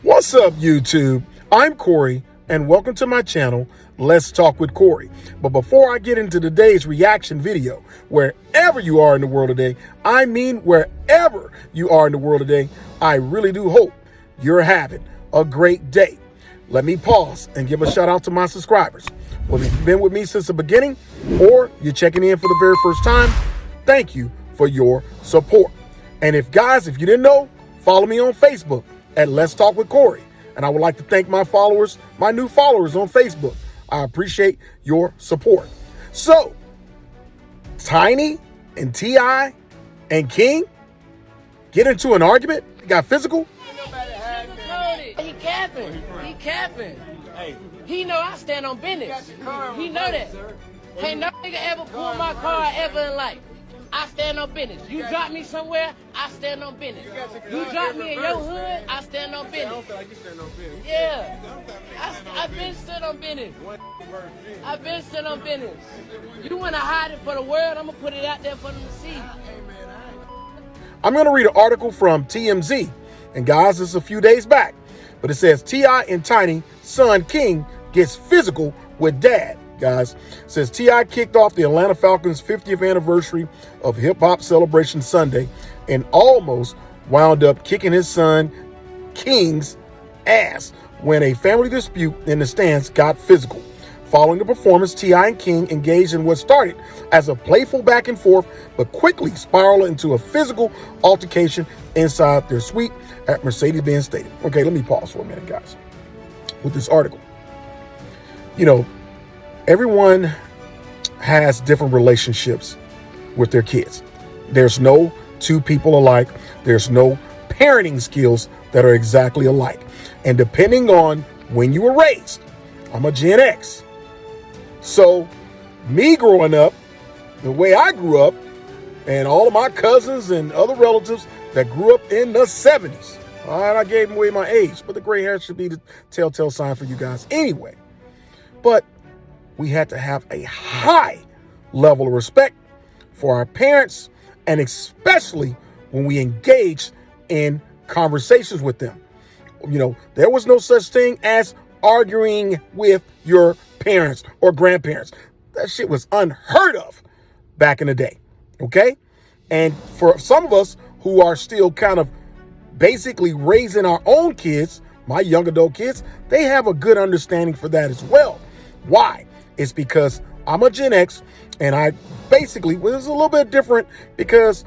What's up, YouTube? I'm Corey, and welcome to my channel, Let's Talk with Corey. But before I get into today's reaction video, wherever you are in the world today, I mean wherever you are in the world today, I really do hope you're having a great day. Let me pause and give a shout out to my subscribers. Whether you've been with me since the beginning or you're checking in for the very first time, thank you for your support. And if you didn't know, follow me on Facebook at Let's Talk with Corey. And I would like to thank my followers, my new followers on Facebook. I appreciate your support. So, Tiny and T.I. and King get into an argument. It got physical. He capping. He capping. He know I stand on business. He know that. Ain't no nigga ever pull my car ever in life. I stand on business. You drop me somewhere, I stand on business. You drop me in your hood, I stand on business. I don't feel like you stand on business. Yeah. I've been stood on business. I've been stood on business. You want to hide it for the world, I'm going to put it out there for them to see. I'm going to read an article from TMZ. And guys, this is a few days back. But it says T.I. and Tiny son King gets physical with dad. Guys, it says T.I. kicked off the Atlanta Falcons 50th anniversary of Hip Hop Celebration Sunday and almost wound up kicking his son King's ass when a family dispute in the stands got physical. Following the performance, T.I. and King engaged in what started as a playful back and forth, but quickly spiraled into a physical altercation inside their suite at Mercedes-Benz Stadium. Okay, let me pause for a minute, guys, with this article. You know, everyone has different relationships with their kids. There's no two people alike. There's no parenting skills that are exactly alike. And depending on when you were raised, I'm a Gen X. So me growing up, the way I grew up, and all of my cousins and other relatives that grew up in the 70s. All right, I gave away my age, but the gray hair should be the telltale sign for you guys anyway. But we had to have a high level of respect for our parents, and especially when we engaged in conversations with them. You know, there was no such thing as arguing with your parents or grandparents. That shit was unheard of back in the day, okay? And for some of us who are still kind of basically raising our own kids, my young adult kids, they have a good understanding for that as well. Why? It's because I'm a Gen X, and I basically was a little bit different because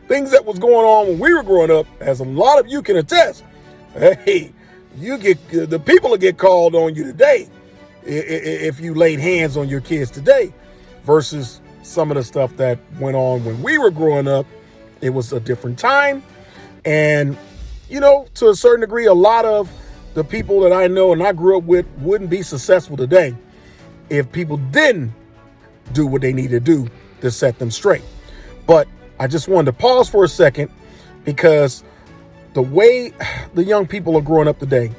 things that was going on when we were growing up, as a lot of you can attest, hey, the people will get called on you today if you laid hands on your kids today versus some of the stuff that went on when we were growing up. It was a different time. And, you know, to a certain degree, a lot of the people that I know and I grew up with wouldn't be successful today if people didn't do what they need to do to set them straight. But I just wanted to pause for a second because the way the young people are growing up today,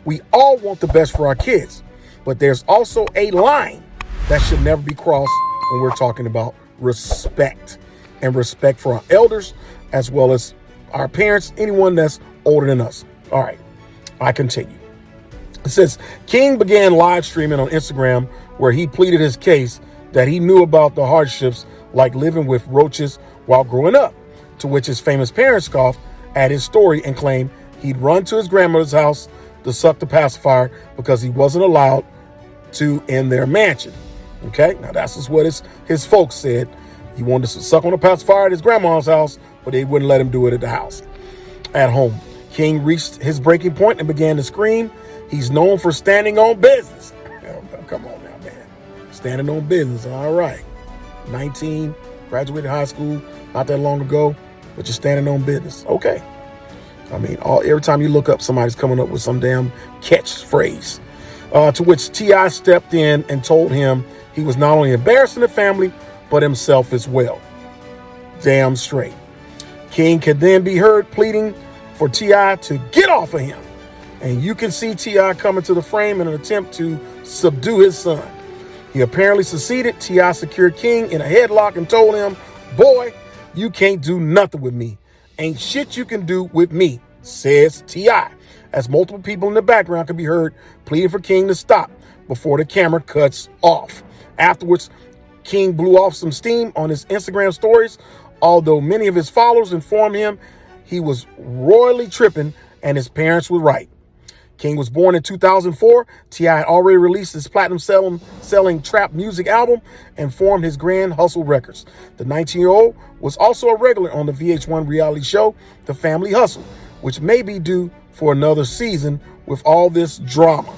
we all want the best for our kids. But there's also a line that should never be crossed when we're talking about respect, and respect for our elders as well as our parents, anyone that's older than us. All right, I continue. It says King began live streaming on Instagram where he pleaded his case that he knew about the hardships like living with roaches while growing up, to which his famous parents scoffed at his story and claimed he'd run to his grandmother's house to suck the pacifier because he wasn't allowed to in their mansion. Okay, now that's just what his folks said. He wanted to suck on the pacifier at his grandma's house, but they wouldn't let him do it at the house. At home, King reached his breaking point and began to scream. He's known for standing on business. Come on now, man. Standing on business. All right. 19, graduated high school not that long ago, but you're standing on business. Okay. I mean, every time you look up, somebody's coming up with some damn catchphrase. To which T.I. stepped in and told him he was not only embarrassing the family, but himself as well. Damn straight. King could then be heard pleading for T.I. to get off of him. And you can see T.I. coming to the frame in an attempt to subdue his son. He apparently succeeded. T.I. secured King in a headlock and told him, "Boy, you can't do nothing with me. Ain't shit you can do with me," says T.I. as multiple people in the background can be heard pleading for King to stop before the camera cuts off. Afterwards, King blew off some steam on his Instagram stories, although many of his followers informed him he was royally tripping and his parents were right. King was born in 2004. T.I. had already released his platinum-selling trap music album and formed his Grand Hustle Records. The 19-year-old was also a regular on the VH1 reality show, The Family Hustle, which may be due for another season with all this drama.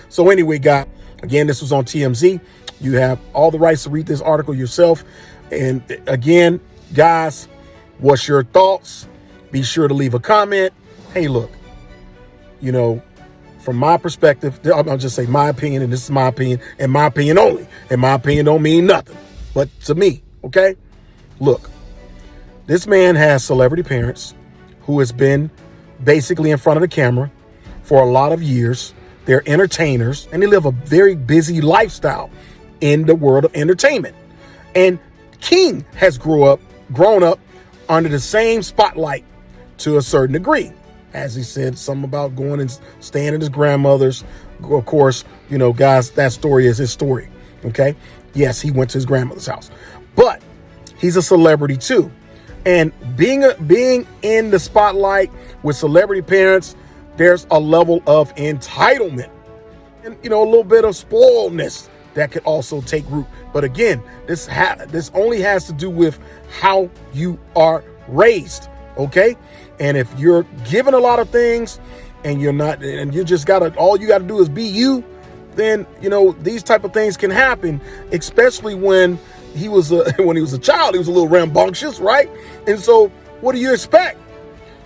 So anyway, guys, again, this was on TMZ. You have all the rights to read this article yourself. And again, guys, what's your thoughts? Be sure to leave a comment. Hey, look. You know, from my perspective, I'll just say my opinion, and this is my opinion, and my opinion only. And my opinion don't mean nothing, but to me, okay? Look, this man has celebrity parents who has been basically in front of the camera for a lot of years. They're entertainers, and they live a very busy lifestyle in the world of entertainment. And King has grown up under the same spotlight to a certain degree. As he said, something about going and staying at his grandmother's. Of course, you know, guys, that story is his story. Okay. Yes, he went to his grandmother's house, but he's a celebrity too. And being in the spotlight with celebrity parents, there's a level of entitlement and, you know, a little bit of spoiledness that could also take root. But again, this only has to do with how you are raised. Okay. And if you're given a lot of things and you're not, and you just all you gotta do is be you, then, you know, these type of things can happen, especially when he was a child. He was a little rambunctious, right? And so what do you expect?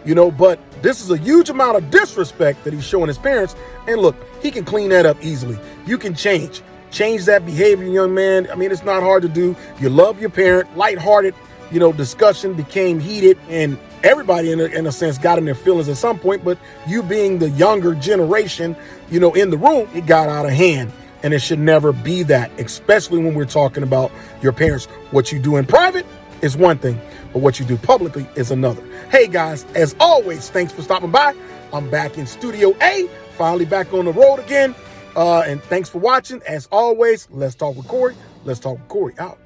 You know, but this is a huge amount of disrespect that he's showing his parents. And look, he can clean that up easily. You can change that behavior, young man. I mean, it's not hard to do. You love your parent. Lighthearted, you know, discussion became heated, and everybody in a sense got in their feelings at some point, but you being the younger generation, you know, in the room, it got out of hand. And it should never be that, especially when we're talking about your parents. What you do in private is one thing, but what you do publicly is another. Hey guys, as always, thanks for stopping by. I'm back in Studio A, finally back on the road again. And thanks for watching. As always, let's talk with Corey. Let's talk with Corey out.